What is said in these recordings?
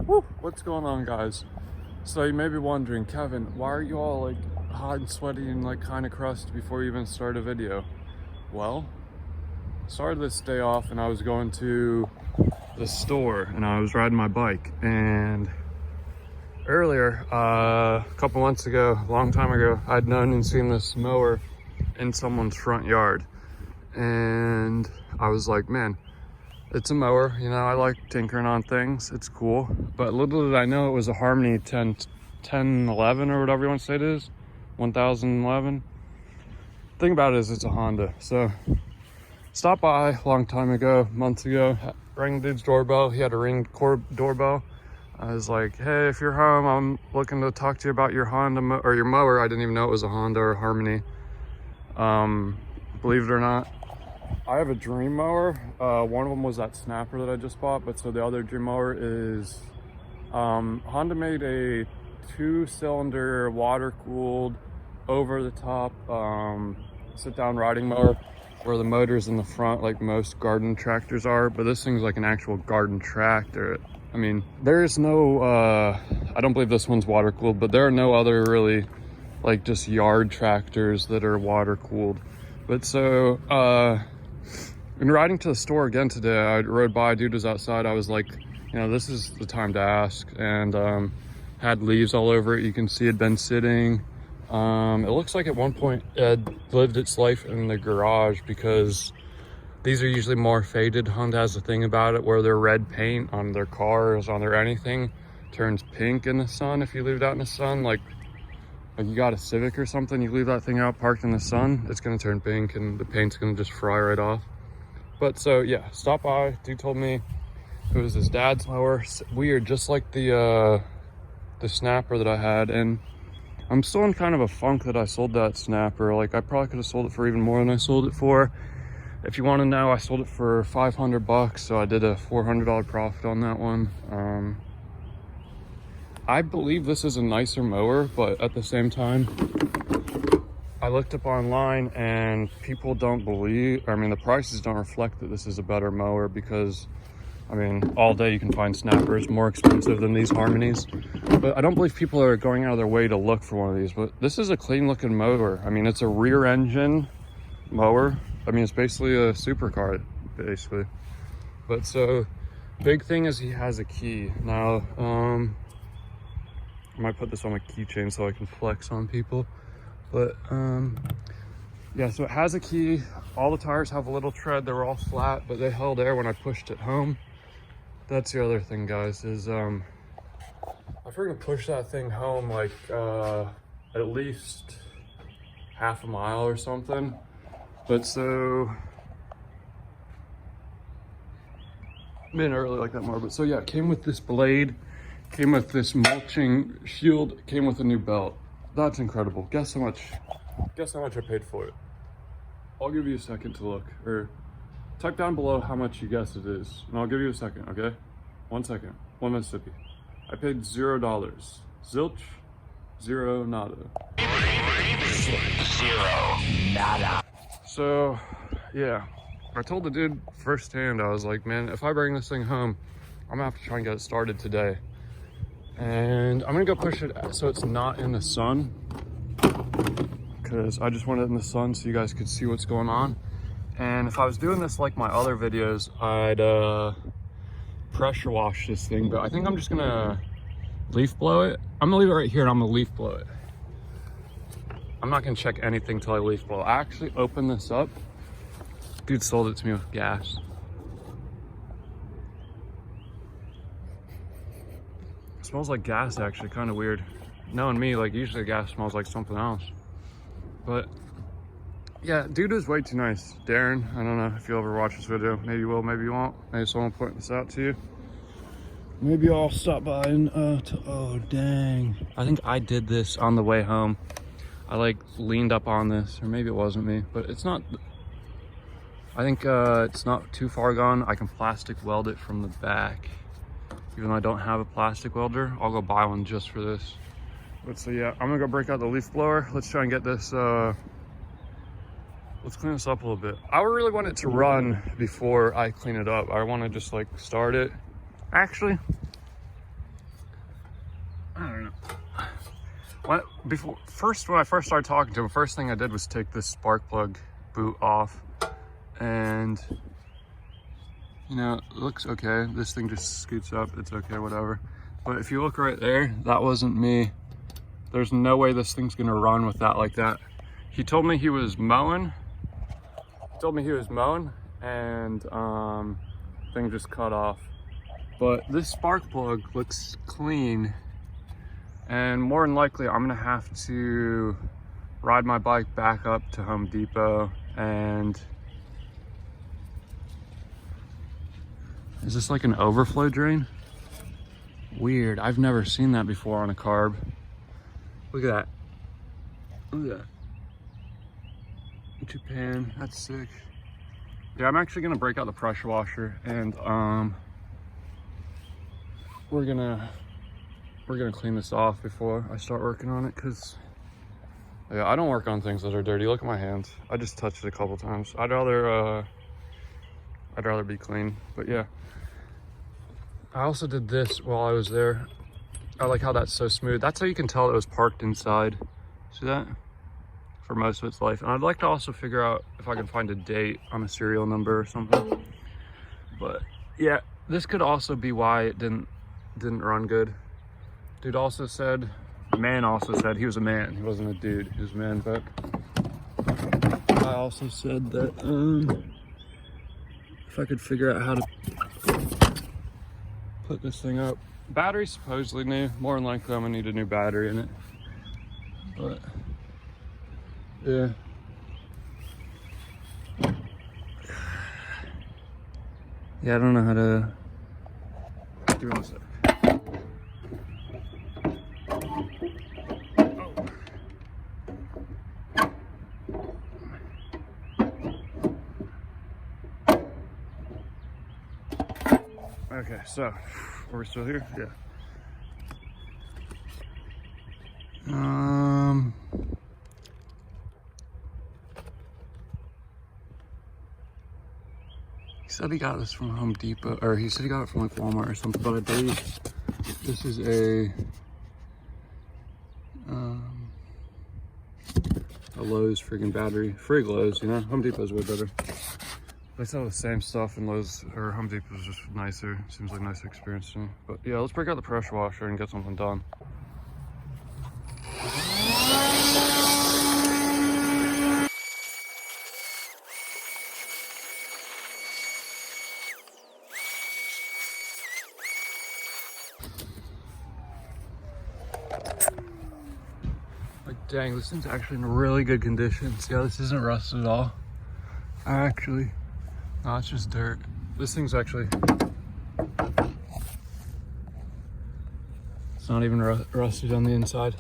Woo! What's going on, guys? So you may be wondering, Kevin, why are you all like hot and sweaty and like kind of crusty before you even start a video? Well, started this day off and I was going to the store and I was riding my bike, and earlier, a couple months ago, a long time ago, I'd known and seen this mower in someone's front yard, and I was like, man, it's a mower, you know, I like tinkering on things, it's cool. But little did I know it was a Harmony 1011 or whatever you want to say it is, 1011. Thing about it is it's a Honda. So stopped by a long time ago, months ago, rang the dude's doorbell. He had a Ring doorbell. I was like, hey, if you're home, I'm looking to talk to you about your Honda or your mower. I didn't even know it was a Honda or a Harmony. Believe it or not, I have a Dream mower. One of them was that Snapper that I just bought, but so the other Dream mower is, Honda made a 2-cylinder water-cooled, over-the-top, sit-down riding mower where the motor's in the front like most garden tractors are, but this thing's like an actual garden tractor. I mean, there is no, I don't believe this one's water-cooled, but there are no other really like just yard tractors that are water-cooled. But so, in riding to the store again today, I rode by, dude was outside. I was like, you know, this is the time to ask. And had leaves all over it. You can see it had been sitting. It looks like at one point it lived its life in the garage, because these are usually more faded. Honda has a thing about it where their red paint on their cars, on their anything, turns pink in the sun if you leave it out in the sun. Like you got a Civic or something, you leave that thing out parked in the sun, it's gonna turn pink and the paint's gonna just fry right off. But so yeah, stop by. Dude told me it was his dad's mower. Weird, just like the Snapper that I had. And I'm still in kind of a funk that I sold that Snapper. Like, I probably could have sold it for even more than I sold it for. If you want to know, I sold it for 500 bucks, so I did a $400 profit on that one. I believe this is a nicer mower, but at the same time, I looked up online and people don't believe, I mean, the prices don't reflect that this is a better mower, because I mean, all day you can find Snappers more expensive than these Harmonies. But I don't believe people are going out of their way to look for one of these. But this is a clean looking mower. I mean, it's a rear engine mower. I mean, it's basically a supercar, basically. But so, big thing is he has a key. Now, I might put this on my keychain so I can flex on people. But, yeah, so it has a key. All the tires have a little tread. They were all flat, but they held air when I pushed it home. That's the other thing, guys, is I freaking pushed that thing home like at least half a mile or something. But so, I didn't really like that more. But so yeah, it came with this blade, came with this mulching shield, came with a new belt. That's incredible. Guess how much I paid for it. I'll give you a second to look, or type down below how much you guess it is, and I'll give you a second, okay? 1 second. 1 Mississippi. I paid $0. Zilch, zero, nada. Zero, nada. So, yeah. I told the dude firsthand, I was like, man, if I bring this thing home, I'm gonna have to try and get it started today. And I'm gonna go push it so it's not in the sun, because I just want it in the sun so you guys could see what's going on. And if I was doing this like my other videos, I'd pressure wash this thing, but I think I'm just gonna leaf blow it. I'm gonna leave it right here and I'm gonna leaf blow it. I'm not gonna check anything till I leaf blow. I actually opened this up. Dude sold it to me with gas. It smells like gas, actually, kind of weird. Knowing me, like usually gas smells like something else. But yeah, dude is way too nice. Darren, I don't know if you'll ever watch this video. Maybe you will, maybe you won't. Maybe someone will point this out to you. Maybe I'll stop by and, oh dang. I think I did this on the way home. I like leaned up on this, or maybe it wasn't me, but it's not, I think it's not too far gone. I can plastic weld it from the back. Even though I don't have a plastic welder, I'll go buy one just for this. But so yeah, I'm gonna go break out the leaf blower. Let's try and get this, let's clean this up a little bit. I really want it to run before I clean it up. I want to just like start it. Actually, when I first started talking to him, first thing I did was take this spark plug boot off, and you know, it looks okay. This thing just scoots up, it's okay, whatever. But if you look right there, that wasn't me. There's no way this thing's gonna run with that like that. He told me he was mowing. And thing just cut off. But this spark plug looks clean. And more than likely, I'm gonna have to ride my bike back up to Home Depot. And is this like an overflow drain? Weird, I've never seen that before on a carb. Look at that. Look at that. Japan, that's sick. Yeah, I'm actually gonna break out the pressure washer, and we're gonna clean this off before I start working on it, because yeah, I don't work on things that are dirty. Look at my hands. I just touched it a couple times. I'd rather be clean. But yeah, I also did this while I was there. I like how that's so smooth. That's how you can tell it was parked inside. See that? For most of its life. And I'd like to also figure out if I can find a date on a serial number or something. But yeah, this could also be why it didn't run good. Dude also said, man also said he was a man. He wasn't a dude, he was a man. But I also said that if I could figure out how to put this thing up. Battery's supposedly new. More than likely I'm gonna need a new battery in it. But yeah. Yeah, I don't know how to. Give me one sec. Okay, so are we still here? Yeah. He said he got this from Home Depot, or he said he got it from like Walmart or something, but I believe this is a Lowe's freaking battery. Frig Lowe's, you know? Home Depot's way better. They sell the same stuff, and Lowe's or Home Depot's just nicer. Seems like a nicer experience to me. But yeah, let's break out the pressure washer and get something done. Like, dang, this thing's actually in really good condition. See how this isn't rusted at all? Actually, no, it's just dirt. This thing's actually, it's not even rusted on the inside.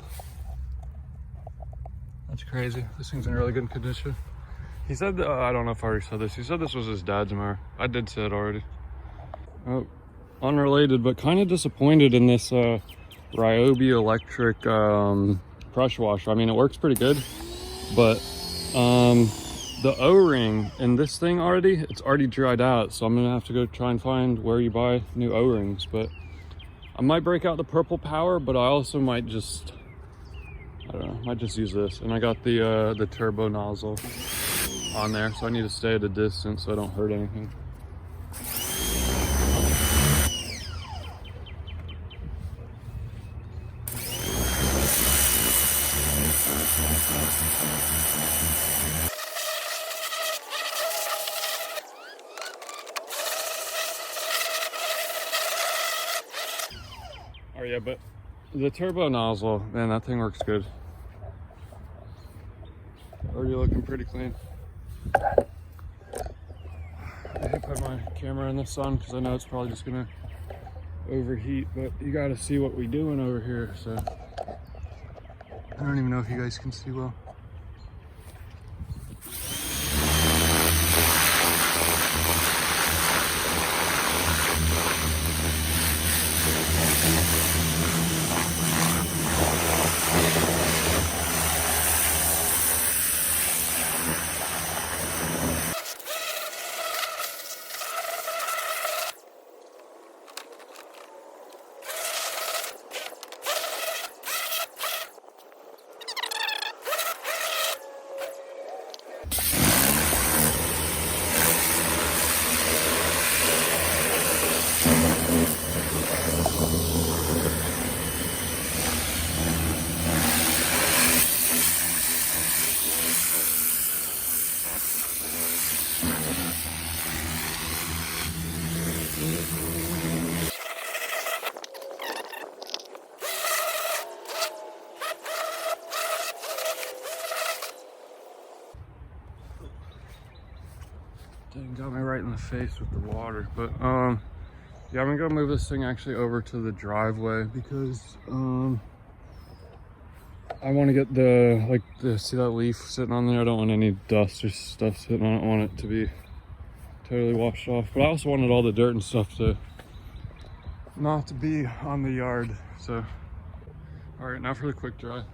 That's crazy. This thing's in really good condition. He said, I don't know if I already said this. He said this was his dad's mower. I did say it already. Oh, unrelated, but kind of disappointed in this Ryobi electric pressure washer. I mean, it works pretty good, but the O-ring in this thing it's already dried out, so I'm gonna have to go try and find where you buy new O-rings. But I might break out the Purple Power, but I also might just, I don't know, might just use this. And I got the turbo nozzle on there, so I need to stay at a distance so I don't hurt anything. Oh yeah, but the turbo nozzle, man, that thing works good. Already looking pretty clean. I hate putting my camera in the sun because I know it's probably just gonna overheat, but you gotta see what we doing over here, so I don't even know if you guys can see well. Dang, got me right in the face with the water. But yeah, I'm gonna go move this thing actually over to the driveway because I want to get see that leaf sitting on there. I don't want any dust or stuff sitting on it. I want it to be totally washed off. But I also wanted all the dirt and stuff to not to be on the yard. So, all right, now for the quick dry.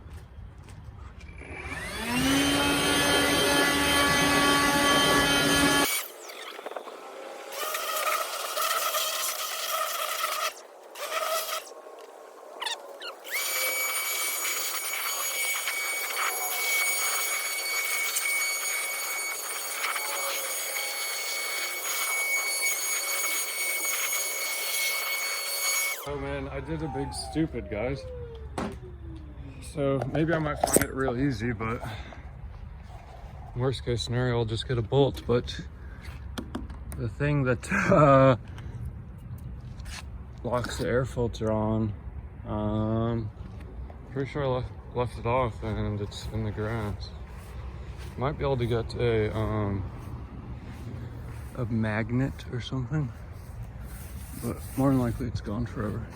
Oh man, I did a big stupid, guys. So maybe I might find it real easy, but worst case scenario, I'll just get a bolt. But the thing that locks the air filter on, pretty sure I left it off and it's in the grass. Might be able to get a magnet or something, but more than likely it's gone forever.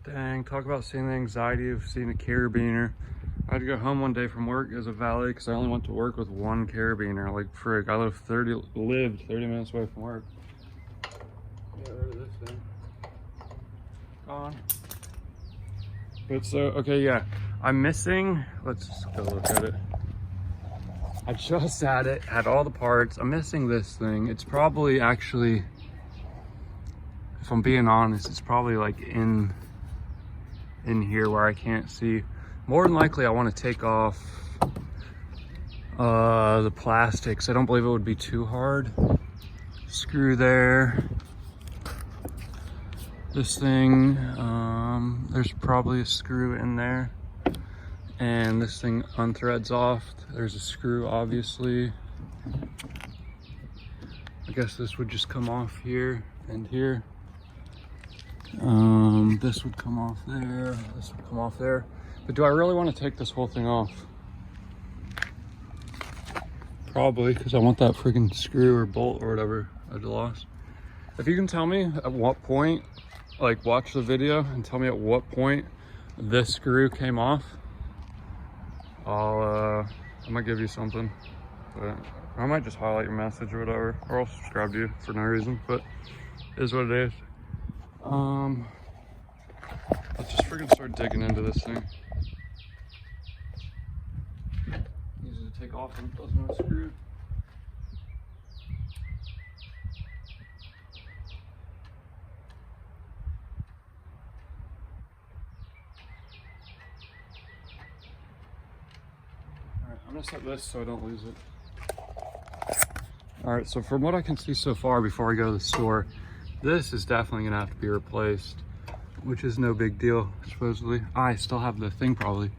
Dang, talk about seeing the anxiety of seeing a carabiner. I had to go home one day from work as a valet because I only went to work with one carabiner. Like, frick, I lived 30 minutes away from work. Get rid of this thing. Gone. But so, okay, yeah. I'm missing, let's just go look at it. I just had it, had all the parts. I'm missing this thing. It's probably actually, if I'm being honest, it's probably like in here where I can't see. More than likely I want to take off the plastics. I don't believe it would be too hard. Screw there. This thing, there's probably a screw in there, and this thing unthreads off. There's a screw, obviously. I guess this would just come off here and here. This would come off there, this would come off there. But do I really want to take this whole thing off? Probably, because I want that freaking screw or bolt or whatever I lost. If you can tell me at what point, like watch the video and tell me at what point this screw came off, I might give you something. But I might just highlight your message or whatever, or I'll subscribe to you for no reason, but it is what it is. Let's just freaking start digging into this thing. Easy to take off and it doesn't unscrew. Alright, I'm gonna set this so I don't lose it. Alright, so from what I can see so far before I go to the store, this is definitely gonna have to be replaced, which is no big deal, supposedly. I still have the thing probably.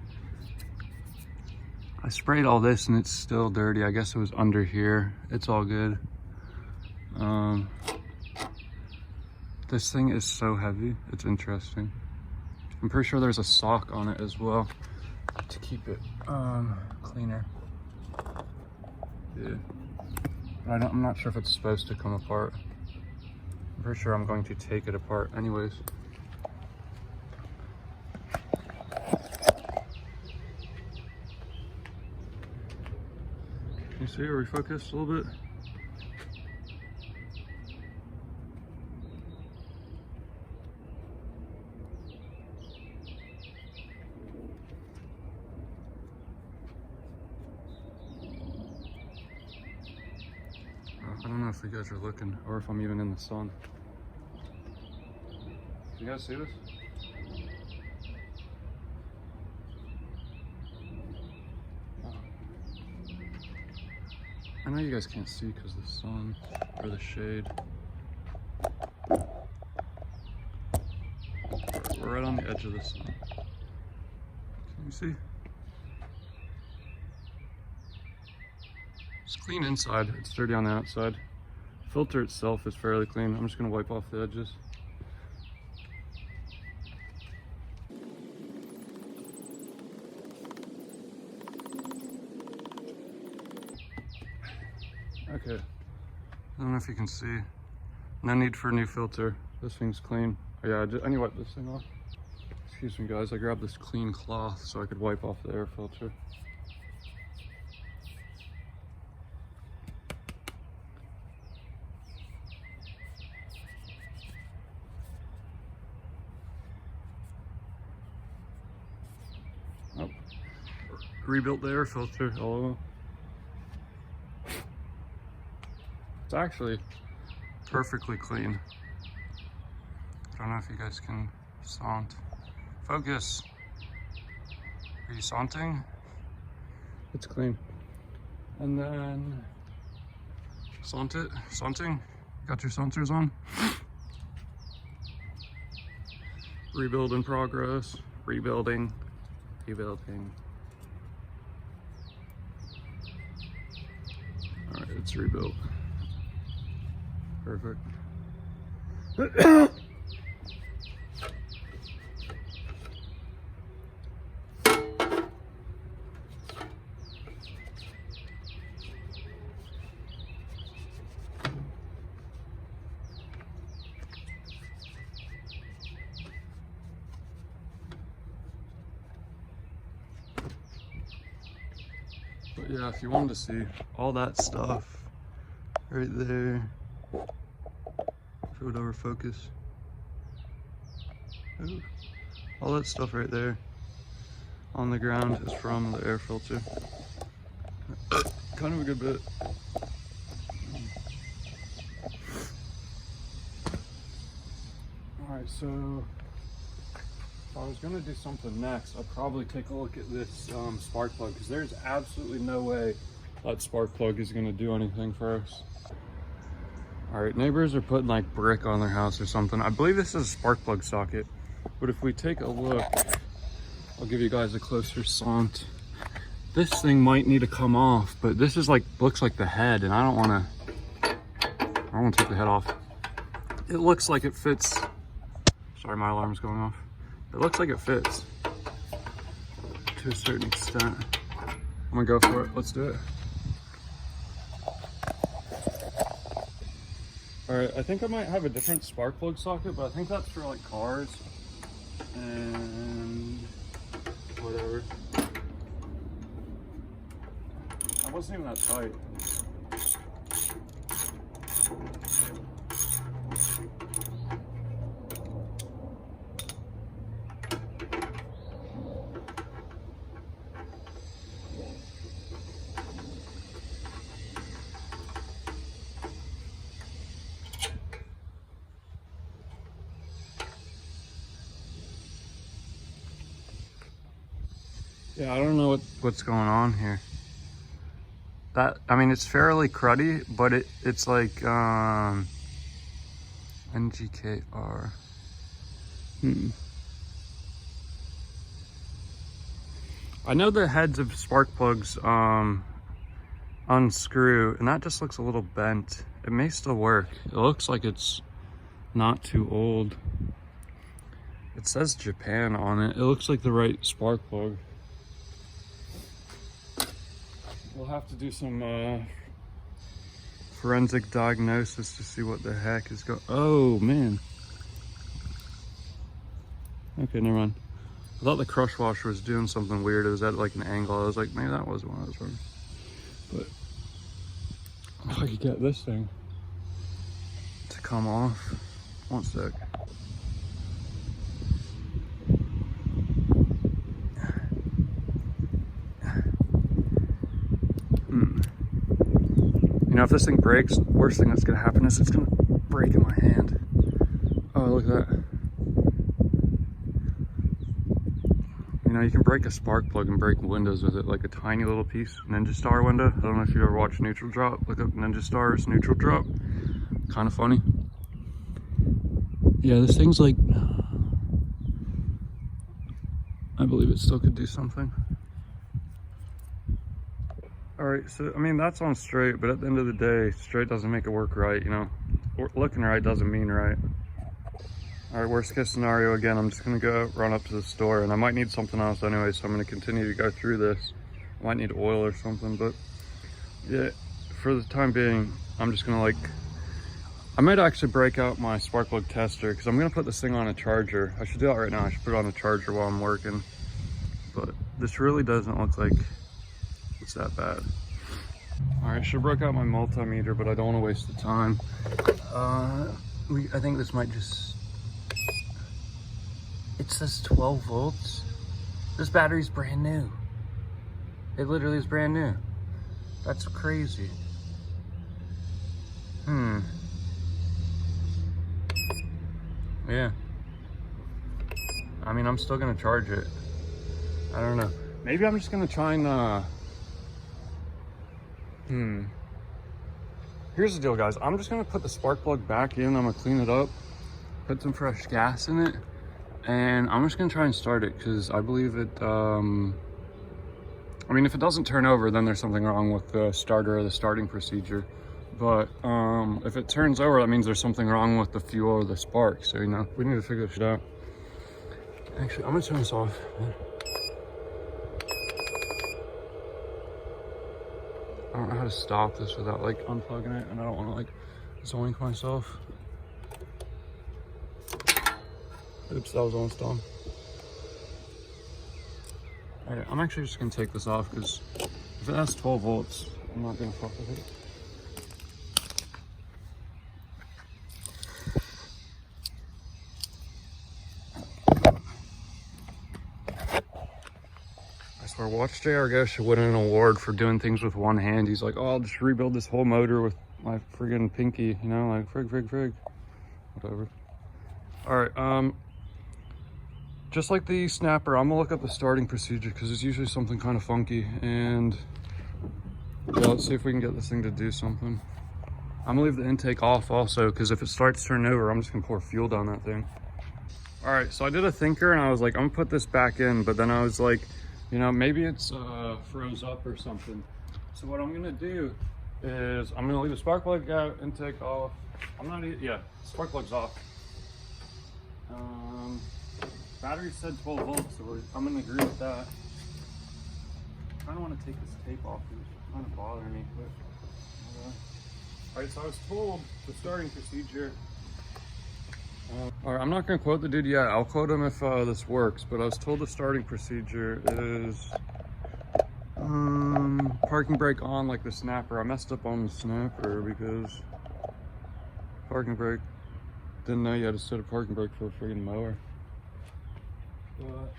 I sprayed all this and it's still dirty. I guess it was under here. It's all good. This thing is so heavy. It's interesting. I'm pretty sure there's a sock on it as well to keep it cleaner. Yeah. But I'm not sure if it's supposed to come apart. I'm pretty sure I'm going to take it apart anyways. Can you see it? Refocus a little bit? I don't know if you guys are looking or if I'm even in the sun. You guys see this? Oh. I know you guys can't see because of the sun or the shade. We're right on the edge of the sun. Can you see? It's clean inside, it's dirty on the outside. The filter itself is fairly clean. I'm just gonna wipe off the edges. Okay, I don't know if you can see. No need for a new filter. This thing's clean. Oh, yeah, I need to wipe this thing off. Excuse me guys, I grabbed this clean cloth so I could wipe off the air filter. Oh, rebuilt the air filter. Oh, it's actually perfectly clean. I don't know if you guys can sant. Focus. Are you santing? It's clean. And then sant it. Santing. Got your sensors on. Rebuild in progress. Rebuilding. Rebuilding. All right, it's rebuilt. Perfect. But yeah, if you wanted to see all that stuff right there, if it would over focus. Ooh. All that stuff right there on the ground is from the air filter. Kind of a good bit. Alright, so if I was gonna do something next, I'd probably take a look at this spark plug, because there's absolutely no way that spark plug is gonna do anything for us. All right, neighbors are putting like brick on their house or something. I believe this is a spark plug socket, but if we take a look, I'll give you guys a closer sant. This thing might need to come off, but this is like, looks like the head, and I don't wanna take the head off. It looks like it fits. Sorry, my alarm's going off. It looks like it fits to a certain extent. I'm gonna go for it, let's do it. All right, I think I might have a different spark plug socket, but I think that's for like cars and whatever. That wasn't even that tight. Yeah, I don't know what's going on here. That, I mean, it's fairly cruddy, but it's like NGKR. I know the heads of spark plugs unscrew, and that just looks a little bent. It may still work. It looks like it's not too old. It says Japan on it. It looks like the right spark plug. We'll have to do some forensic diagnosis to see what the heck is going. Oh man. Okay, never mind. I thought the crush washer was doing something weird. It was at like an angle. I was like, maybe that was one of those ones. But if I could get this thing to come off. One sec. You know, if this thing breaks, worst thing that's gonna happen is it's gonna break in my hand. Oh, look at that. You know, you can break a spark plug and break windows with it, like a tiny little piece. Ninja Star window. I don't know if you ever watched Neutral Drop. Look up Ninja Star's Neutral Drop. Kind of funny. Yeah, this thing's like, I believe it still could do something. All right, so I mean, that's on straight, but at the end of the day, straight doesn't make it work right, you know? Looking right doesn't mean right. All right, worst case scenario, again, I'm just gonna go run up to the store, and I might need something else anyway, so I'm gonna continue to go through this. I might need oil or something, but yeah, for the time being, I'm just gonna like I might actually break out my spark plug tester because I'm gonna put this thing on a charger. I should do that right now. I should put it on a charger while I'm working. But this really doesn't look like it's that bad. All right, I should break out my multimeter, but I don't want to waste the time. I think this might just, it says 12 volts. This battery's brand new. It literally is brand new. That's crazy. Yeah. I mean, I'm still gonna charge it. I don't know. Maybe I'm just gonna try and, Here's the deal, guys. I'm just gonna put the spark plug back in. I'm gonna clean it up, put some fresh gas in it, and I'm just gonna try and start it because I believe it, I mean, if it doesn't turn over, then there's something wrong with the starter or the starting procedure. But if it turns over, that means there's something wrong with the fuel or the spark. So, you know, we need to figure this shit out. Actually, I'm gonna turn this off. I don't know how to stop this without like unplugging it, and I don't want to like zoink myself. Oops, that was almost done. Alright, I'm actually just gonna take this off because if it has 12 volts, I'm not gonna fuck with it. I watched JR Go should win an award for doing things with one hand. He's like, oh, I'll just rebuild this whole motor with my friggin' pinky, you know, like frig. Whatever. All right, just like the snapper, I'm gonna look up the starting procedure because it's usually something kind of funky. And yeah, let's see if we can get this thing to do something. I'm gonna leave the intake off also because if it starts turning over, I'm just gonna pour fuel down that thing. All right, so I did a thinker and I was like, I'm gonna put this back in, but then I was like, you know, maybe it's froze up or something. So what I'm gonna do is I'm gonna leave the spark plug out, intake off. Spark plug's off. Battery said 12 volts, so I'm gonna agree with that. I kinda wanna take this tape off, it's kind of bothering me, but all right, so I was told the starting procedure. All right, I'm not gonna quote the dude yet. I'll quote him if this works, but I was told the starting procedure is parking brake on like the snapper. I messed up on the snapper because parking brake, didn't know you had to set a parking brake for a friggin' mower. But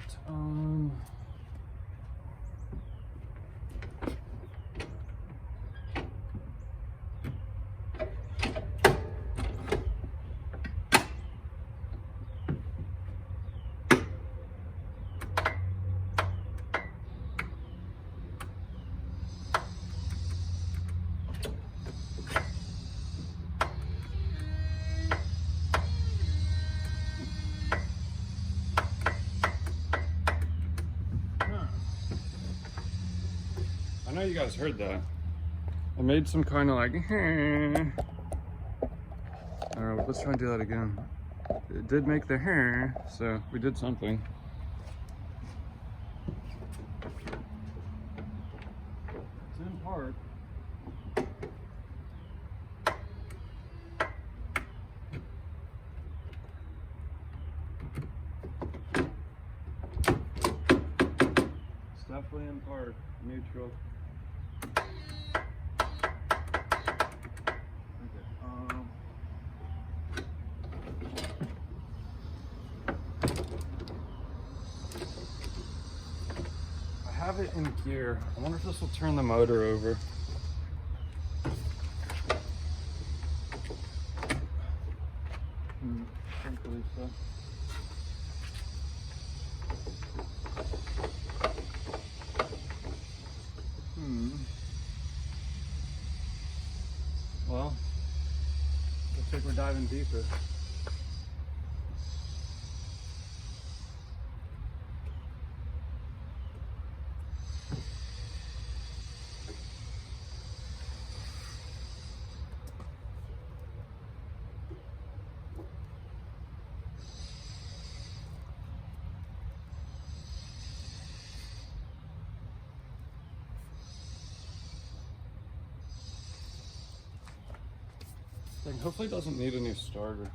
I know you guys heard that. I made some kind of like, all right, let's try and do that again. It did make the so we did something. It's in park. It's definitely in park, neutral. I have it in gear. I wonder if this will turn the motor over. I don't believe so. Well, looks like we're diving deeper. thing hopefully doesn't need a new starter.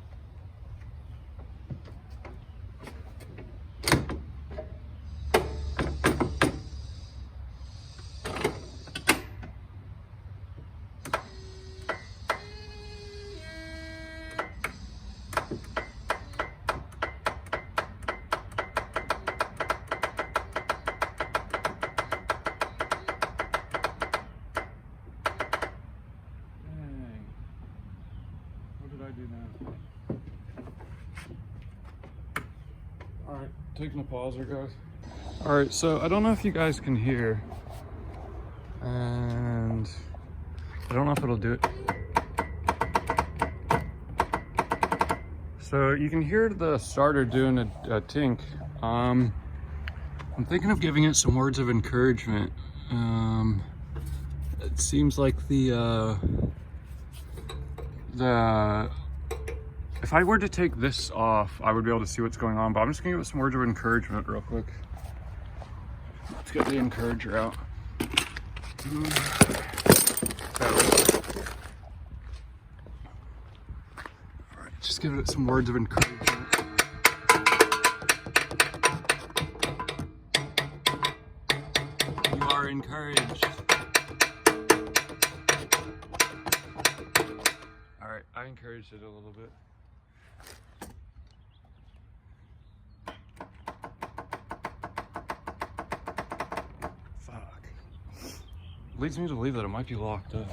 Alright, taking a pause here, guys. Alright, so I don't know if you guys can hear, and I don't know if it'll do it. So you can hear the starter doing a tink. I'm thinking of giving it some words of encouragement. It seems like if I were to take this off, I would be able to see what's going on, but I'm just gonna give it some words of encouragement real quick. Let's get the encourager out. All right, just give it some words of encouragement. You are encouraged. All right, I encouraged it a little bit. Leads me to believe that it might be locked up.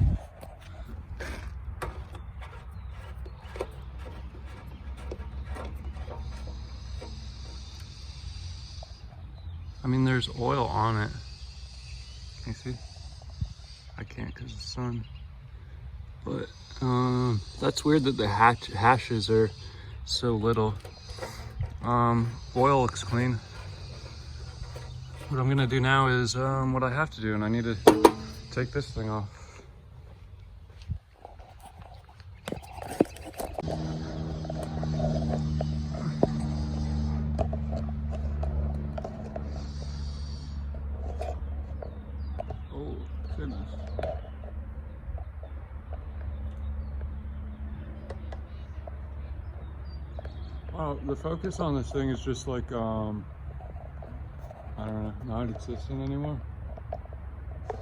I mean, there's oil on it. Can you see? I can't because of the sun. But that's weird that the hashes are so little. Oil looks clean. What I'm gonna do now is what I have to do, and I need to take this thing off. Oh, goodness. Wow, the focus on this thing is just like, I don't know, not existing anymore.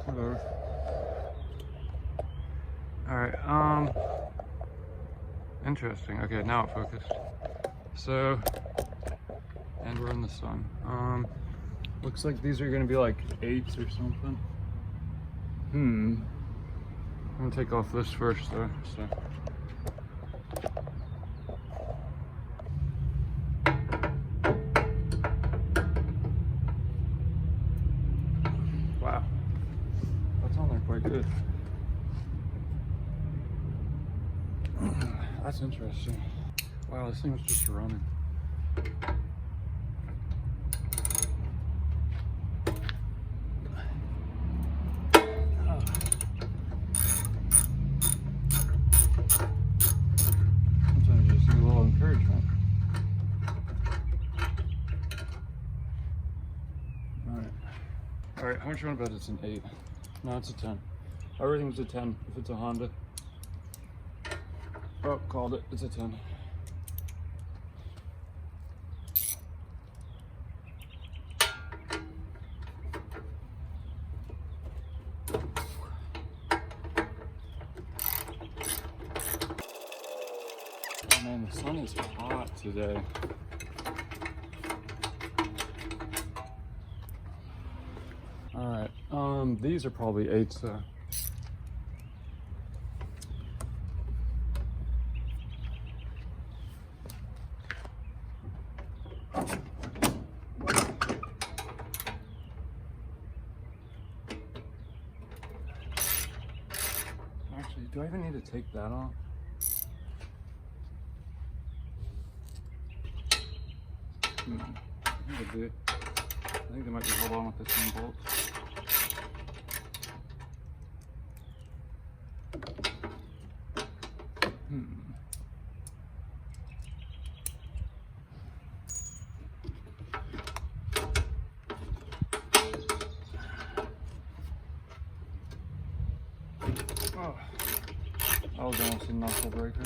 Whatever. Alright, interesting. Okay, now it focused. So, and we're in the sun. Looks like these are gonna be like 8s or something. I'm gonna take off this first though, so. Wow, that's on there quite good. That's interesting. Wow, this thing was just running. Sometimes you just need a little encouragement. Alright, how much you want to bet it's an 8? No, it's a 10. Everything's a 10 if it's a Honda. Oh, called it. It's a 10. Oh man, the sun is hot today. Alright, these are probably 8s though. Actually, do I even need to take that off? I think I do. I think they might be held on with the same bolts. Oh, That was almost a knuckle breaker.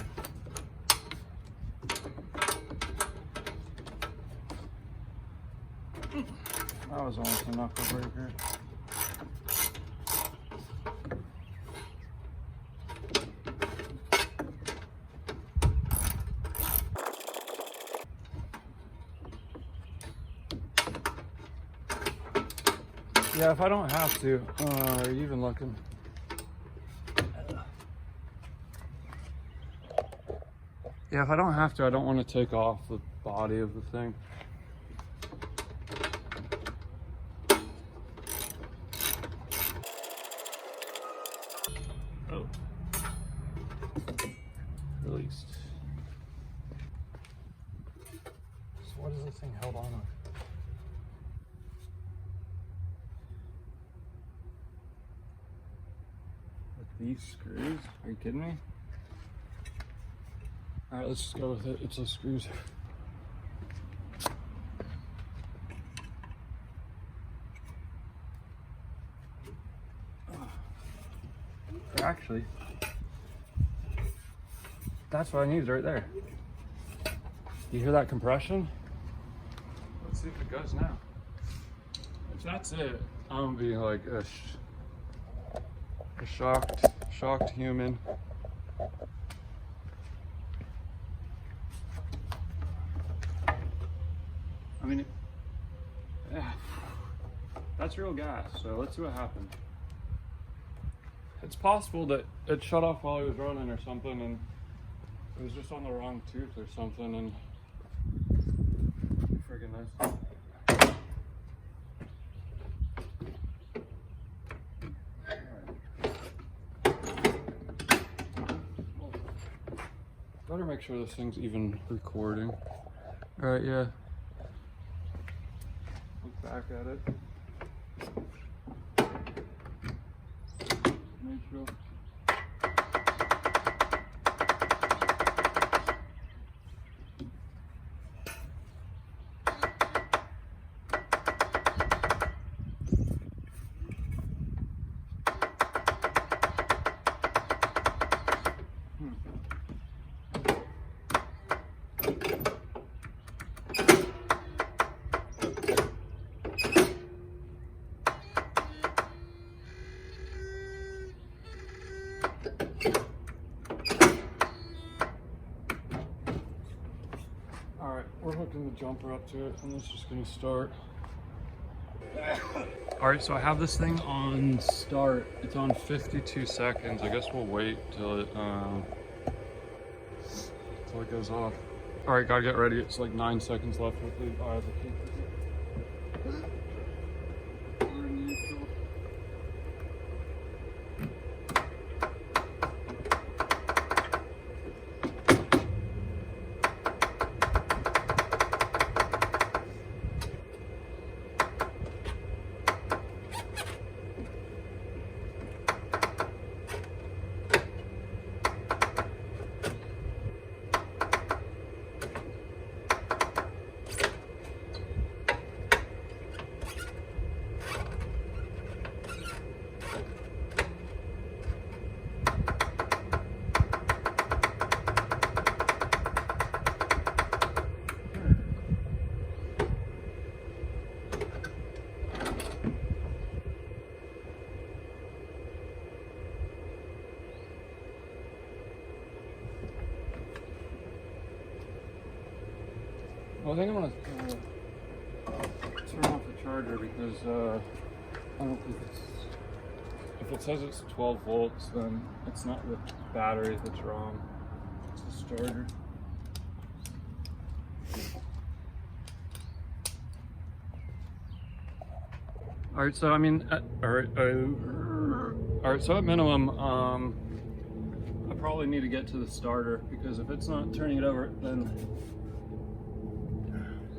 That was almost a knuckle breaker. Yeah, if I don't have to, are you even looking? Yeah, if I don't have to, I don't want to take off the body of the thing. Oh. Released. So what is this thing held on with? These screws? Are you kidding me? Alright, let's just go with it. It's those screws. Actually, that's what I need right there. You hear that compression? Let's see if it goes now. If that's it, I'm gonna be like a shocked human. I mean, that's real gas, so let's see what happens. It's possible that it shut off while I was running or something, and it was just on the wrong tooth or something, and friggin' nice. Better make sure this thing's even recording. All right, yeah. Look back at it. Make sure. Alright, we're hooking the jumper up to it, and it's just gonna start. Alright, so I have this thing on start. It's on 52 seconds. I guess we'll wait till it goes off. Alright, gotta get ready. It's like 9 seconds left with the key. Well, I think I'm gonna turn off the charger because I don't think it's. If it says it's 12 volts, then it's not the battery that's wrong. It's the starter. All right, so I mean, all right. So at minimum, I probably need to get to the starter because if it's not turning it over, then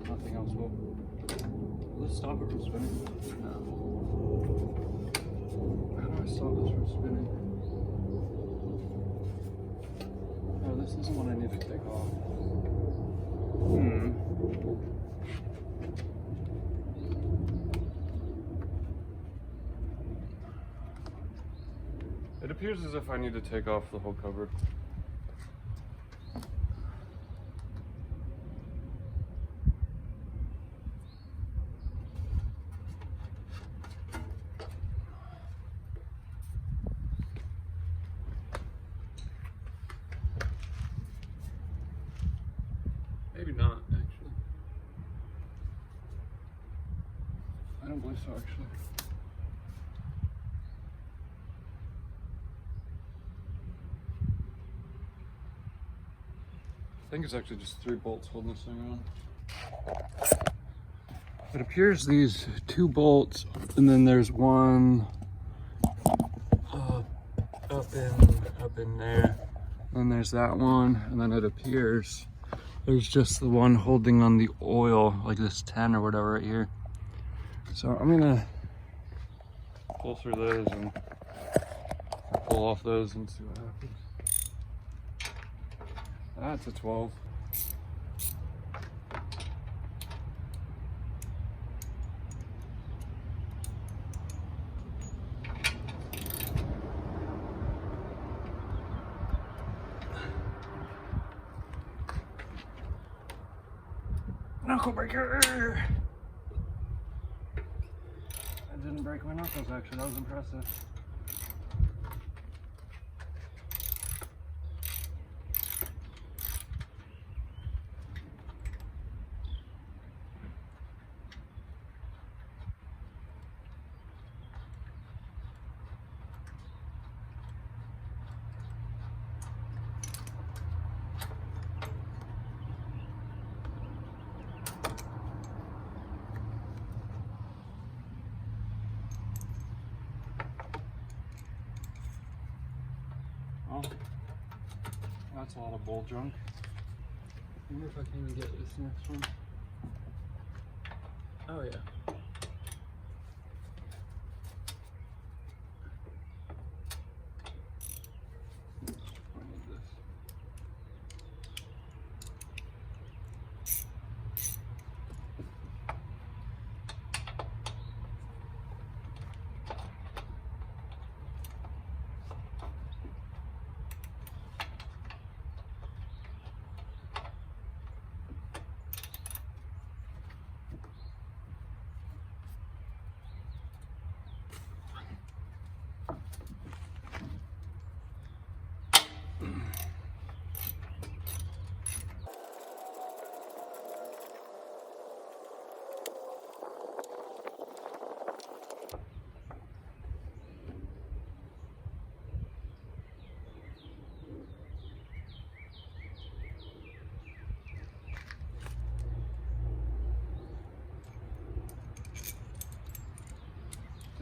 nothing else will. Will this stop it from spinning? No. How do I stop this from spinning? Oh, this isn't what I need to take off. It appears as if I need to take off the whole cover. Maybe not, actually. I don't believe so, actually. I think it's actually just 3 bolts holding this thing on. It appears these 2 bolts, and then there's one up in there. And there's that one, and then it appears there's just the one holding on the oil, like this 10 or whatever right here. So I'm gonna pull through those and pull off those and see what happens. That's a 12. Knuckle breaker! I didn't break my knuckles actually, that was impressive. Oh, that's a lot of bolt junk. I wonder if I can even get this next one. Oh yeah. I need this.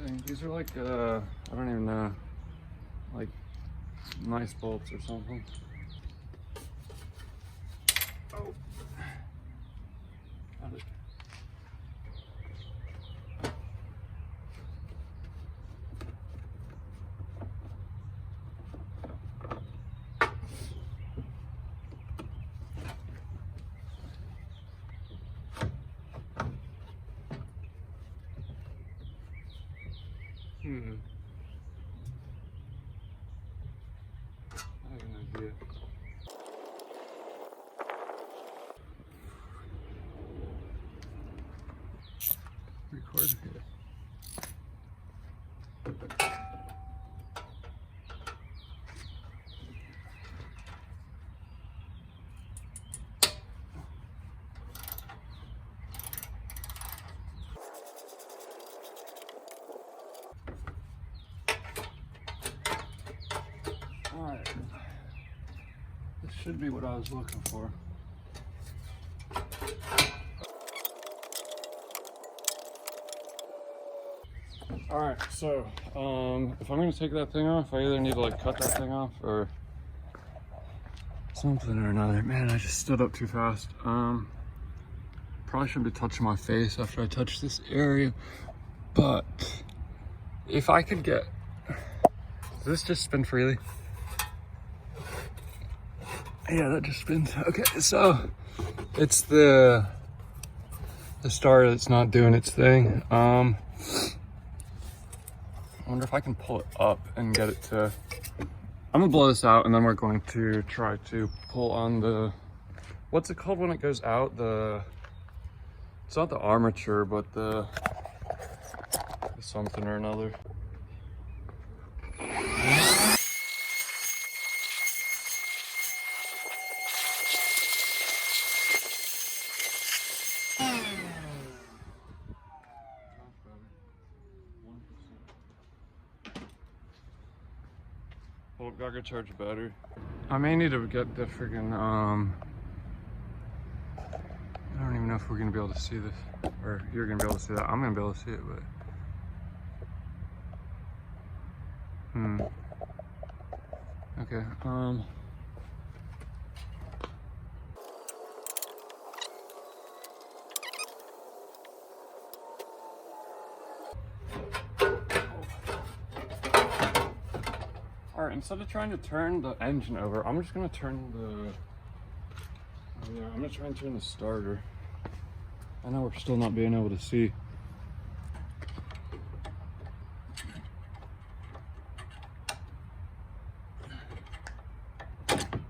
Dang, these are like, I don't even know, like nice bolts or something. Oh. Got it. I have an idea. Record here. Alright. This should be what I was looking for. Alright, so if I'm gonna take that thing off, I either need to like cut that thing off or something or another. Man, I just stood up too fast. Probably shouldn't be touching my face after I touch this area, but if I could get, does this just spin freely? Yeah, that just spins. Okay, so it's the starter that's not doing its thing. wonder if I can pull it up and get it to, I'm gonna blow this out and then we're going to try to pull on the, what's it called when it goes out? It's not the armature, but the something or another. Well, gotta go charge the battery. I may need to get the friggin' I don't even know if we're gonna be able to see this, or you're gonna be able to see that. I'm gonna be able to see it, but okay. All right, instead of trying to turn the engine over, I'm just gonna turn the, I'm gonna try and turn the starter. I know we're still not being able to see.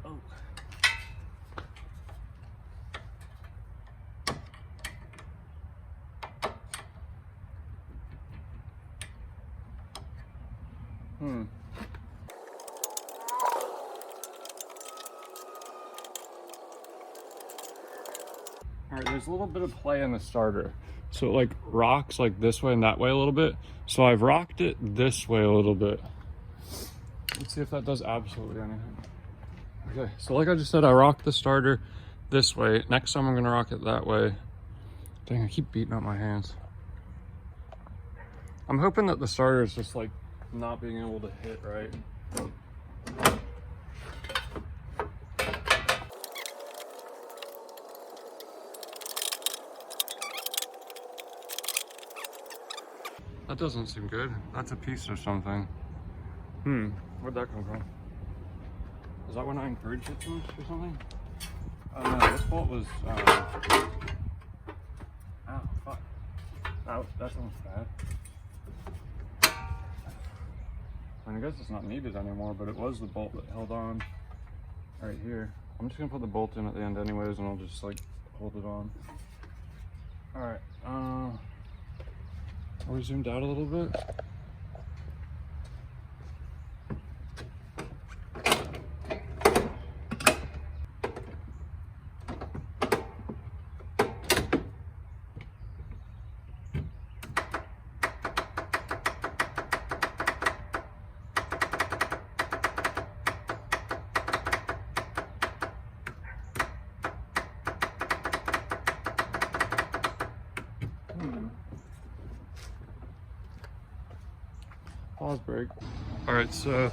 Oh. All right, there's a little bit of play in the starter. So it like rocks like this way and that way a little bit. So I've rocked it this way a little bit. Let's see if that does absolutely anything. Okay, so like I just said, I rocked the starter this way. Next time I'm gonna rock it that way. Dang, I keep beating up my hands. I'm hoping that the starter is just like not being able to hit right. That doesn't seem good. That's a piece or something. Where'd that come from? Is that when I encouraged it too much or something? Oh no, this bolt was, ow, fuck. That sounds bad. I mean, I guess it's not needed anymore, but it was the bolt that held on right here. I'm just gonna put the bolt in at the end anyways, and I'll just like hold it on. All right, are we zoomed out a little bit? Pause break. All right, so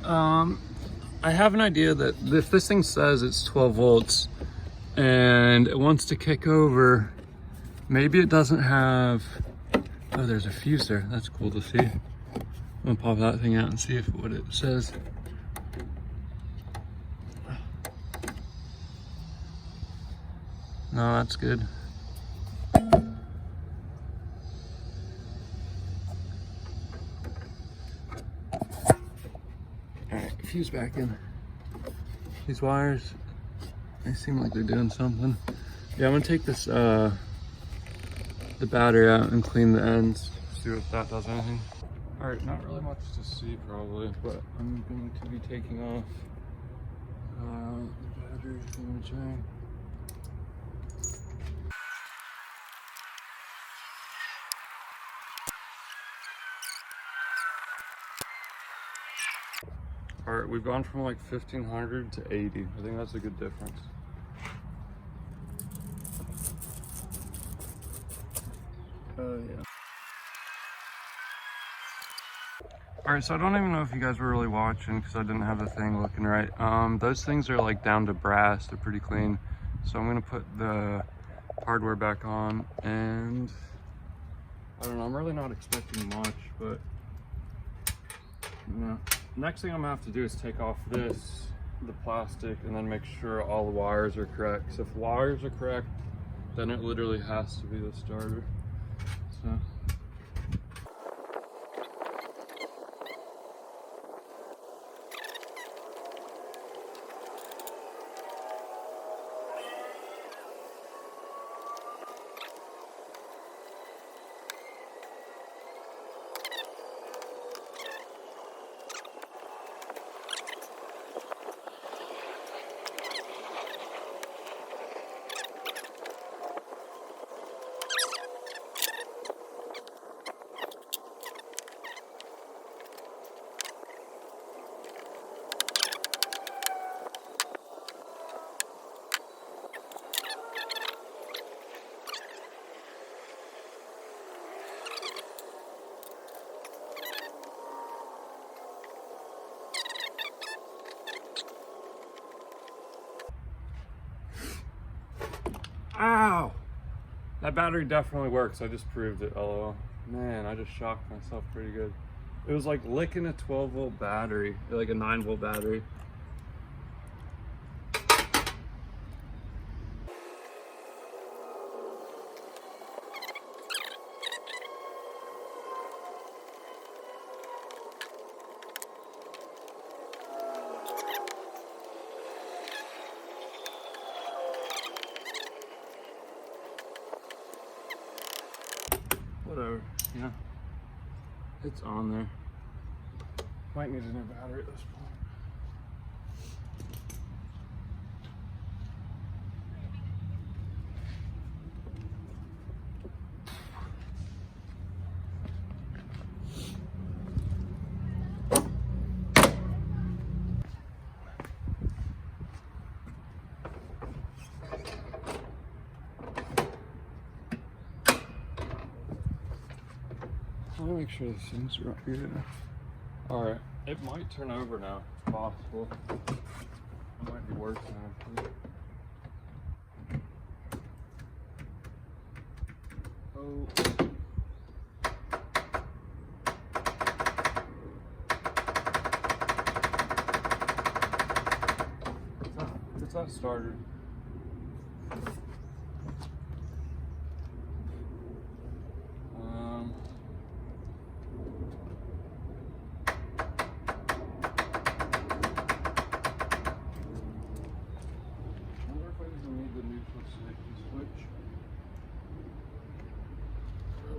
I have an idea that if this thing says it's 12 volts and it wants to kick over, maybe it doesn't have, oh, there's a fuse there. That's cool to see. I'm gonna pop that thing out and see if what it says. No, that's good. Fuse back in. These wires, they seem like they're doing something. Yeah, I'm gonna take this the battery out and clean the ends, see if that does anything. All right, not really much to see probably, but I'm going to be taking off the battery thingamajig. All right, we've gone from like 1500 to 80. I think that's a good difference. Yeah. All right, so I don't even know if you guys were really watching because I didn't have the thing looking right. Those things are like down to brass. They're pretty clean. So I'm gonna put the hardware back on, and I don't know, I'm really not expecting much, but you know. Next thing I'm gonna have to do is take off the plastic, and then make sure all the wires are correct. So if the wires are correct, then it literally has to be the starter. So. That battery definitely works. I just proved it. Oh man, I just shocked myself pretty good. It was like licking a 12-volt battery, like a 9-volt battery. Whatever, yeah. It's on there. Might need a new battery at this point. Let me make sure the things are up here. Alright, it might turn over now. It's possible. It might be worse now. Oh. It's not started.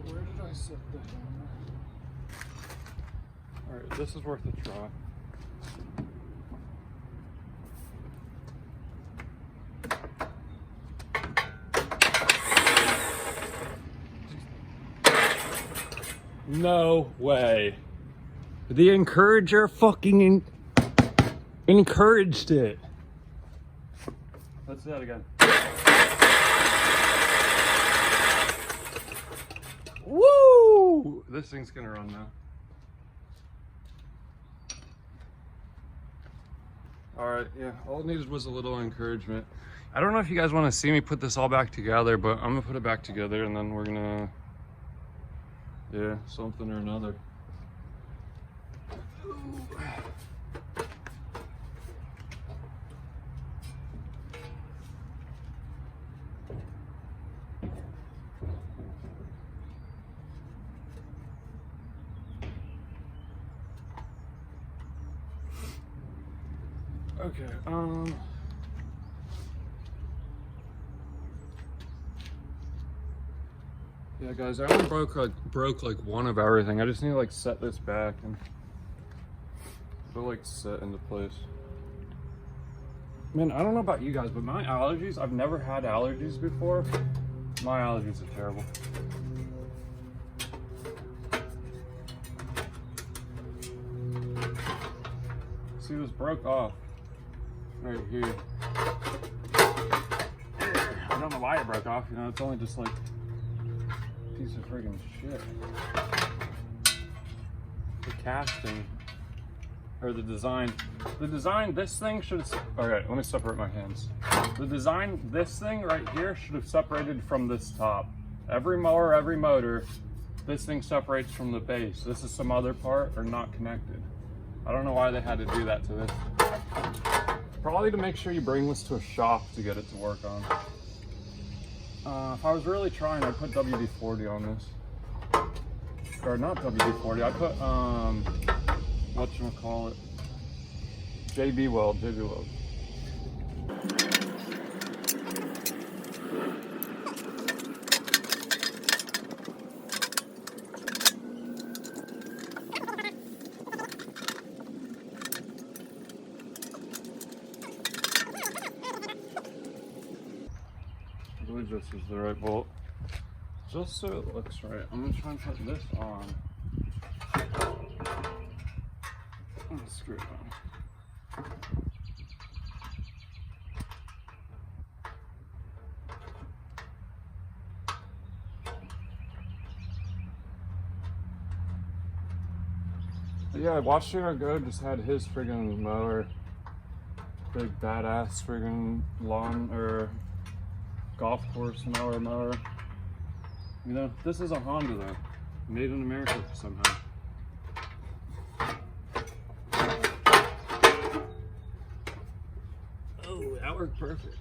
Where did I set that on? Alright, this is worth a try. No way. The encourager fucking encouraged it. Let's do that again. Woo! This thing's gonna run now. Alright, yeah, all it needed was a little encouragement. I don't know if you guys want to see me put this all back together, but I'm gonna put it back together and then we're gonna, yeah, something or another. Okay, yeah guys, I only broke like one of everything. I just need to like set this back and it'll like set into place. Man, I don't know about you guys, but my allergies, I've never had allergies before. My allergies are terrible. See, this broke off right here. I don't know why it broke off, you know, it's only just like a piece of friggin' shit. The casting, or the design, this thing should have, alright, let me separate my hands. The design, this thing right here should have separated from this top. Every mower, every motor, this thing separates from the base. This is some other part or not connected. I don't know why they had to do that to this. Probably to make sure you bring this to a shop to get it to work on. If I was really trying, I'd put WD-40 on this. Or not WD-40, I put, whatchamacallit? JB Weld. I believe this is the right bolt. Just so it looks right, I'm gonna try and put this on. Let's screw it on. But yeah, watching our go just had his friggin' mower. Big badass friggin' lawn or golf course mower. You know, this is a Honda though, made in America somehow. Oh, that worked perfect.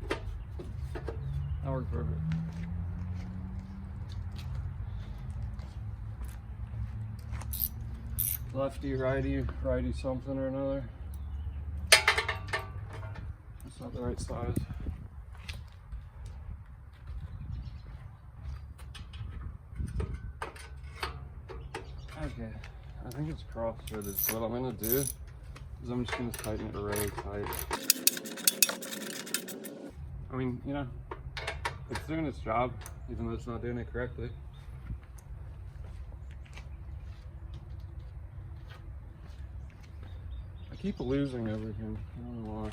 That worked perfect. Lefty, righty, righty something or another. That's not the right size. Okay, I think it's cross-fitted. So what I'm gonna do is I'm just gonna tighten it really tight. I mean, you know, it's doing its job, even though it's not doing it correctly. I keep losing everything. I don't know why.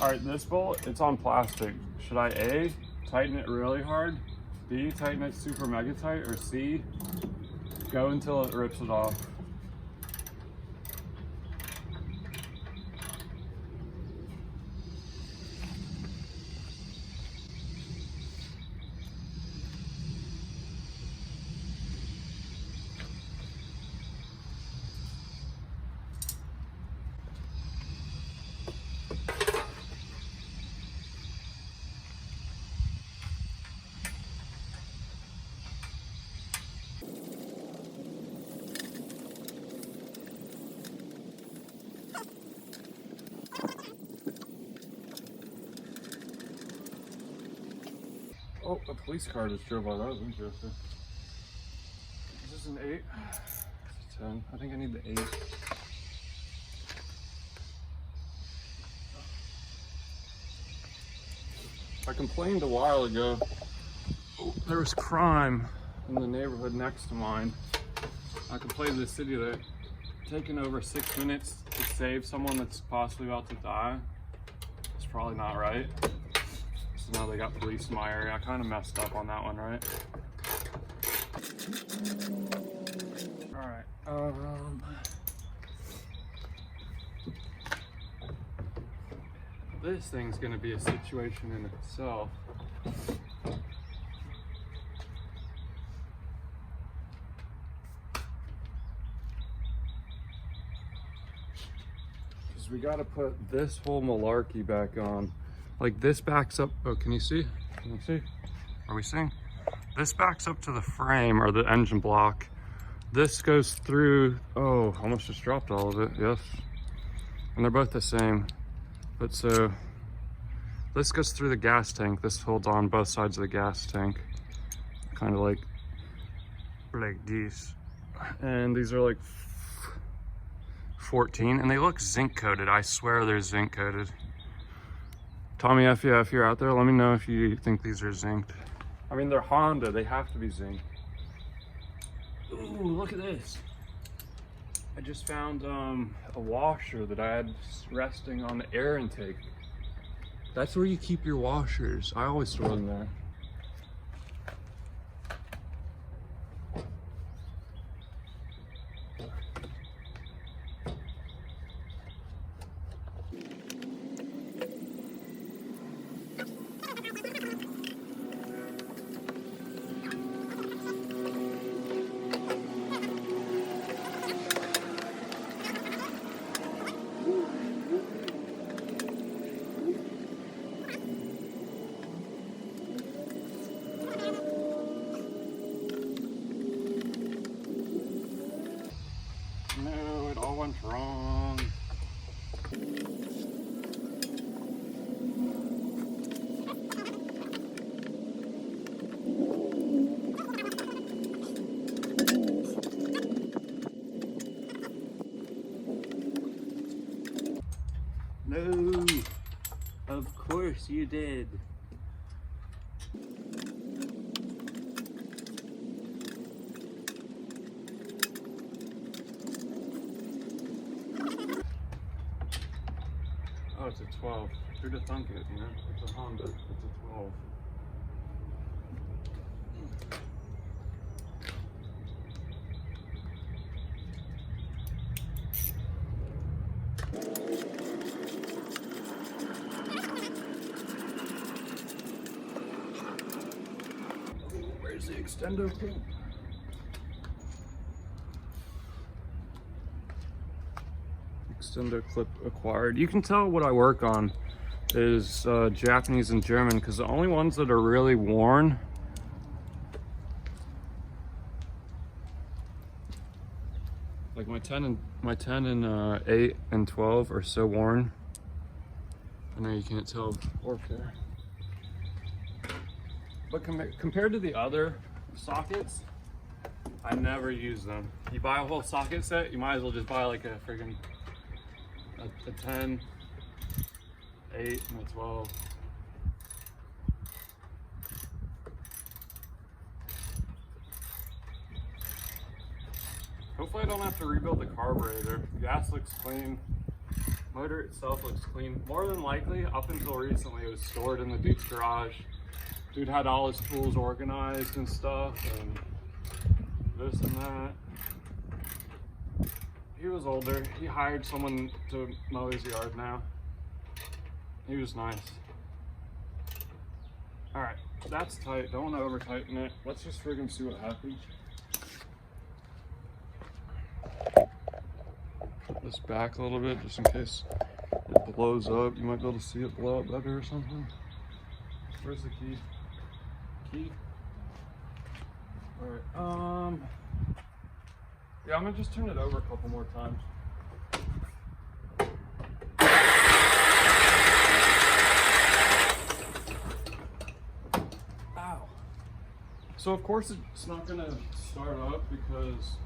All right, this bolt, it's on plastic. Should I A, tighten it really hard, B, tighten it super mega tight, or C, go until it rips it off? Oh, a police car just drove by. That was interesting. Is this an 8? It's a 10. I think I need the 8. I complained a while ago. There was crime in the neighborhood next to mine. I complained to the city that taking over 6 minutes to save someone that's possibly about to die is probably not right. So now they got police in my area. I kind of messed up on that one, right? All right. This thing's gonna be a situation in itself. Because we gotta put this whole malarkey back on. Like this backs up, oh, can you see? Can you see? Are we seeing? This backs up to the frame or the engine block. This goes through, oh, almost just dropped all of it, yes. And they're both the same. But so, this goes through the gas tank. This holds on both sides of the gas tank. Kind of like this. And these are like 14, and they look zinc coated. I swear they're zinc coated. Tommy, if you're out there, let me know if you think these are zinced. I mean, they're Honda, they have to be zinced. Ooh, look at this. I just found a washer that I had resting on the air intake. That's where you keep your washers. I always store them there. No, it all went wrong. No, of course you did. Oh, it's a 12. Who'd have thunk it, you know? It's a Honda. It's a 12. Where's the extender clip? Extender clip acquired. You can tell what I work on is Japanese and German, because the only ones that are really worn like my 10 and 8 and 12 are so worn. I know you can't tell work there. But compared to the other sockets, I never use them. You buy a whole socket set, you might as well just buy like a friggin' a 10, 8, and a 12. Hopefully I don't have to rebuild the carburetor. The gas looks clean. Motor itself looks clean. More than likely, up until recently, it was stored in the dude's garage. Dude had all his tools organized and stuff, and this and that. He was older. He hired someone to mow his yard now. He was nice. All right, that's tight. Don't want to over tighten it. Let's just friggin' see what happens. Put this back a little bit just in case it blows up. You might be able to see it blow up better or something. Where's the key? Key? All right, yeah, I'm gonna just turn it over a couple more times. Ow. So of course it's not gonna start up because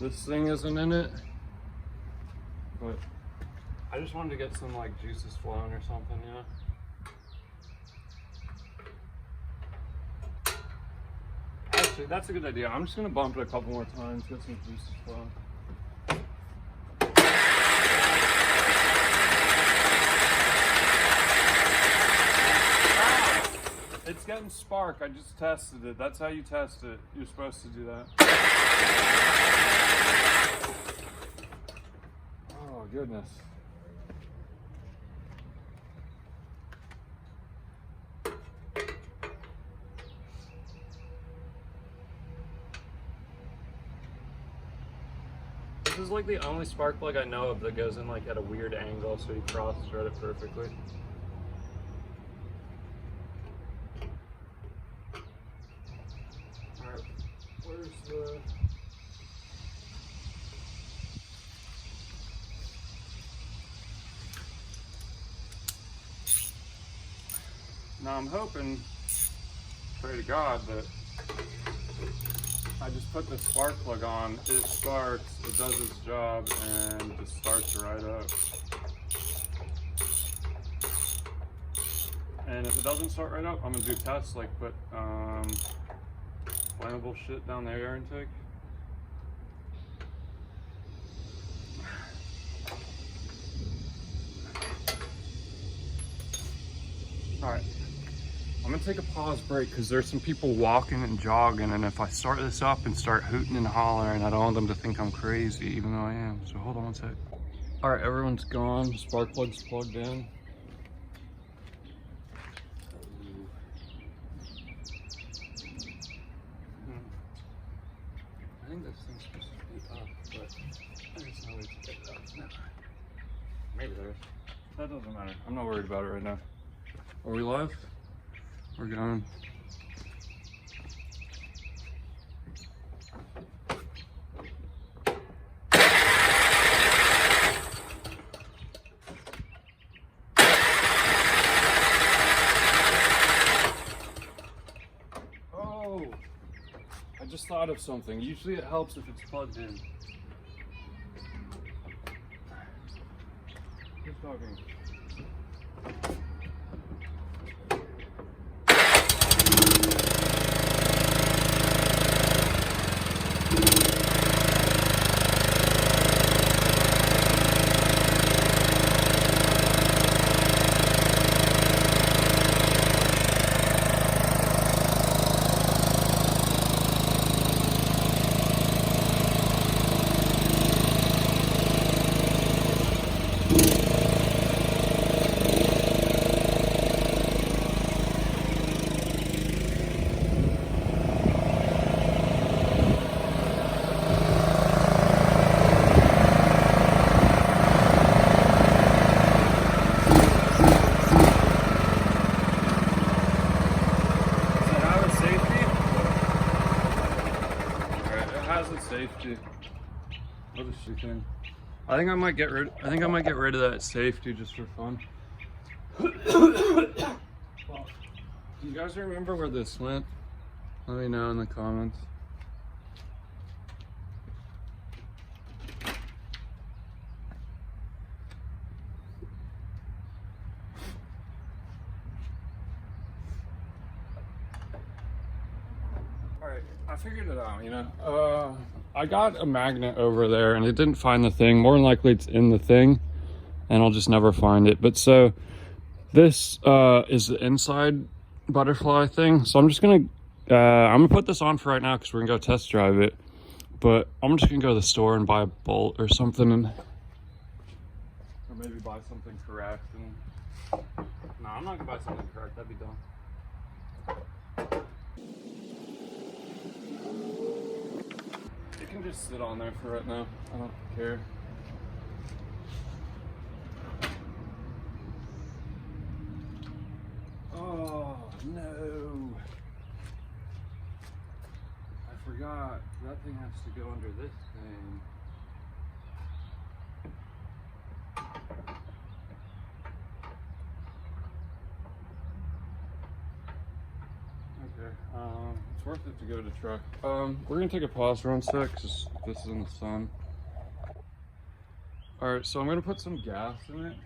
this thing isn't in it, but I just wanted to get some like juices flowing or something, you know? Actually, that's a good idea. I'm just gonna bump it a couple more times, get some juices flowing. It's getting spark. I just tested it. That's how you test it. You're supposed to do that. Oh, goodness. This is like the only spark plug I know of that goes in like at a weird angle, so you cross-thread it perfectly. Alright, where's the... Now I'm hoping, pray to God, that I just put the spark plug on, it starts, it does its job, and just starts right up. And if it doesn't start right up, I'm gonna do tests, like put flammable shit down the air intake. All right. I'm gonna take a pause break because there's some people walking and jogging, and if I start this up and start hooting and hollering, I don't want them to think I'm crazy, even though I am. So hold on one sec. All right, everyone's gone. Spark plug's plugged in. I think this thing's supposed to be up, but there's no way to get it up. No. Maybe there is. That doesn't matter. I'm not worried about it right now. Are we live? We're going. Oh, I just thought of something. Usually it helps if it's plugged in. Who's talking? safety. What is she thing? I think I might get rid of that safety just for fun. Do you guys remember where this went? Let me know in the comments. Alright, I figured it out, you know. I got a magnet over there and it didn't find the thing. More than likely it's in the thing and I'll just never find it. But so this is the inside butterfly thing. So I'm just gonna put this on for right now because we're gonna go test drive it. But I'm just gonna go to the store and buy a bolt or something, or maybe buy something correct. And no, I'm not gonna buy something correct. That'd be dumb. You can just sit on there for right now. I don't care. Oh no! I forgot that thing has to go under this thing. Okay, it's worth it to go to the truck. We're gonna take a pause for 1 sec, because this is in the sun. Alright, so I'm gonna put some gas in it.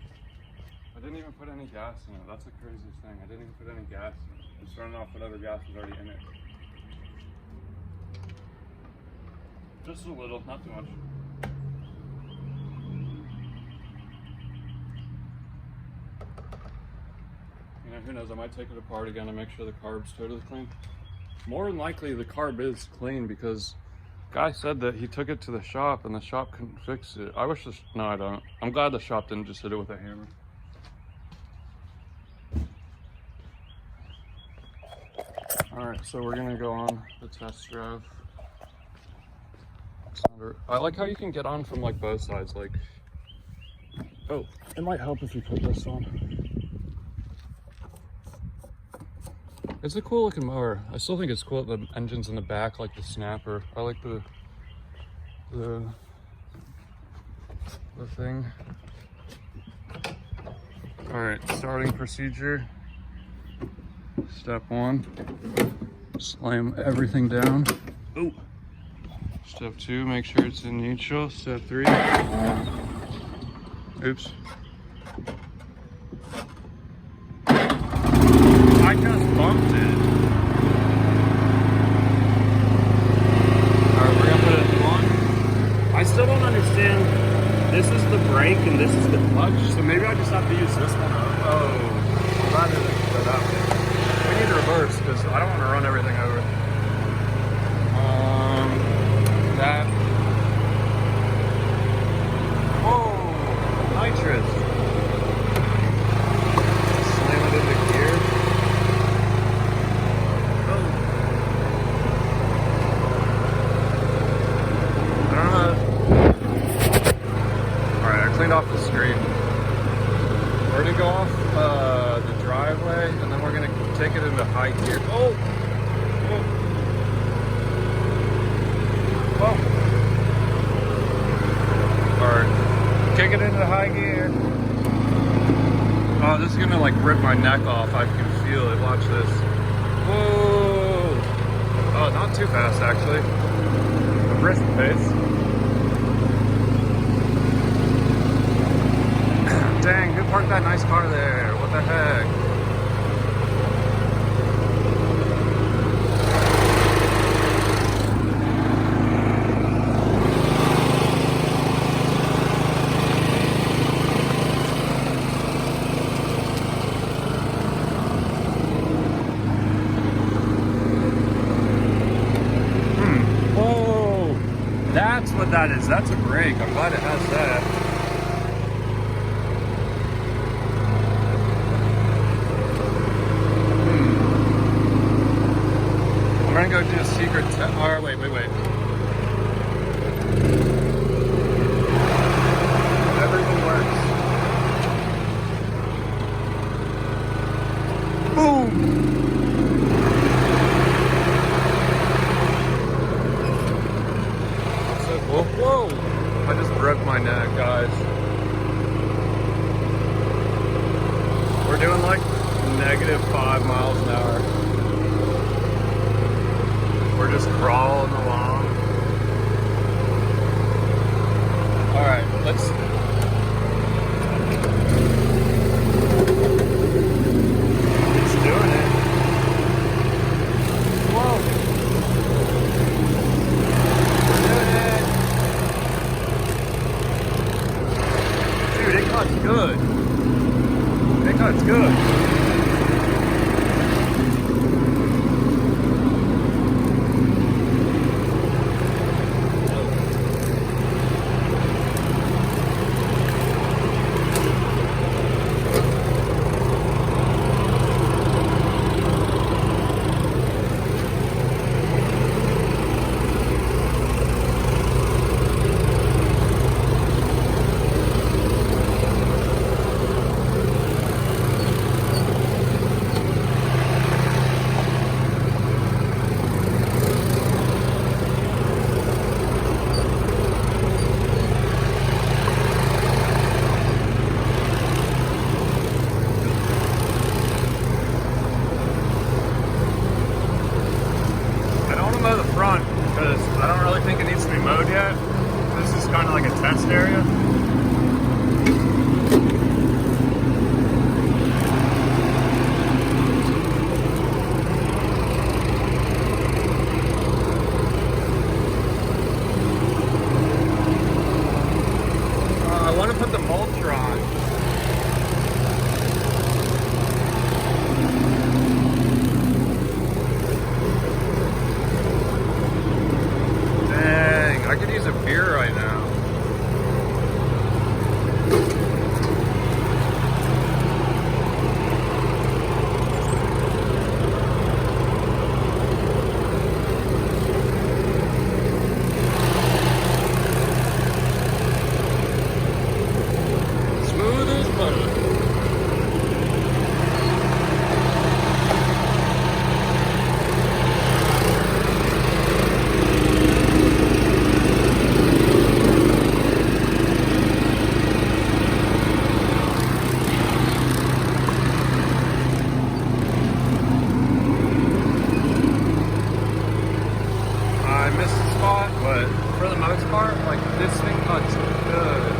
I didn't even put any gas in it. That's the craziest thing. I didn't even put any gas in it. It's running off whatever gas was already in it. Just a little, not too much. You know, who knows, I might take it apart again and make sure the carb's totally clean. More than likely the carb is clean because guy said that he took it to the shop and the shop couldn't fix it. I wish this, no I don't. I'm glad the shop didn't just hit it with a hammer. Alright, so we're gonna go on the test drive. I like how you can get on from like both sides, like, oh, it might help if you put this on. It's a cool looking mower. I still think it's cool that the engine's in the back, like the snapper. I like the thing. Alright, starting procedure. Step 1, slam everything down. Ooh. Step 2, make sure it's in neutral. Step 3, oops. I just bumped it. Alright, we're gonna put it on. I still don't understand. This is the brake and this is the clutch, so maybe I just have to use this one. Oh, I'm glad I didn't go that way. We need to reverse because I don't want to run everything over. That. Oh, nitrous. Slam it into gear. Oh. I don't know. Alright, I cleaned off the screen. We're gonna go off the driveway and then we're gonna take it into high gear. Oh! Oh! Alright, kick it into high gear. Oh, this is gonna like rip my neck off. I can feel it. Watch this. Whoa! Oh, not too fast actually. A brisk pace. Dang, who parked that nice car there? What the heck? That's what that is. That's a brake. I'm glad it has that. I'm gonna go do a secret test. Oh, wait. Everything works. Boom! We're doing like -5 miles an hour. We're just crawling along. All right, let's. It's doing it. Whoa. We're doing it. Dude, it cuts good. It cuts good. Because I don't really think it needs to be mowed yet. This is kind of like a test area. I want to put the mulcher on. I could use a beer right now. Smooth as butter. I missed the spot, but for the most part, like this thing cuts good.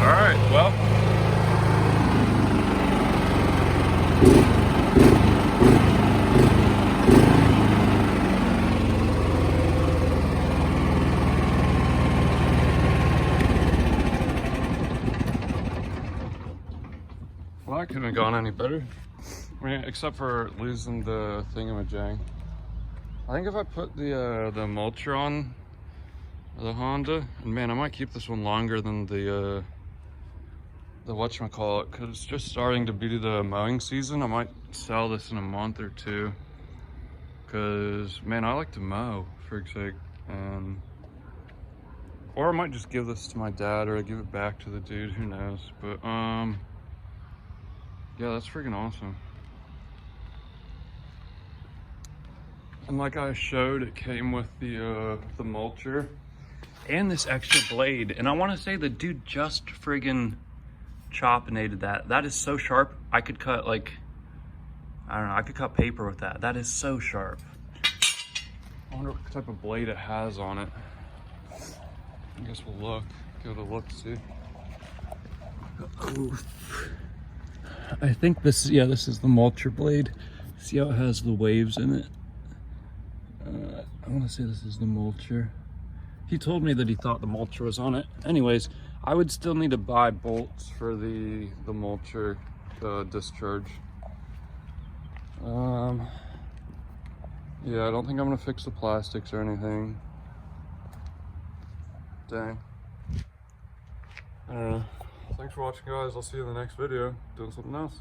All right, well. Well, that couldn't have gone any better. I mean, except for losing the thingamajig. I think if I put the mulcher on the Honda, and man, I might keep this one longer than the whatchamacallit, because it's just starting to be the mowing season. I might sell this in a month or two, because man, I like to mow, for sake, and or I might just give this to my dad, or I give it back to the dude, who knows. But yeah, that's freaking awesome. And like I showed, it came with the mulcher and this extra blade. And I want to say the dude just friggin' chopinated that. That is so sharp. I could cut like, I don't know, I could cut paper with that. That is so sharp. I wonder what type of blade it has on it. I guess we'll look. Give it a look, see. Oof. I think this, yeah, this is the mulcher blade. See how it has the waves in it? I want to say this is the mulcher. He told me that he thought the mulcher was on it. Anyways, I would still need to buy bolts for the mulcher discharge. Yeah, I don't think I'm gonna fix the plastics or anything. Dang. Thanks for watching, guys. I'll see you in the next video doing something else.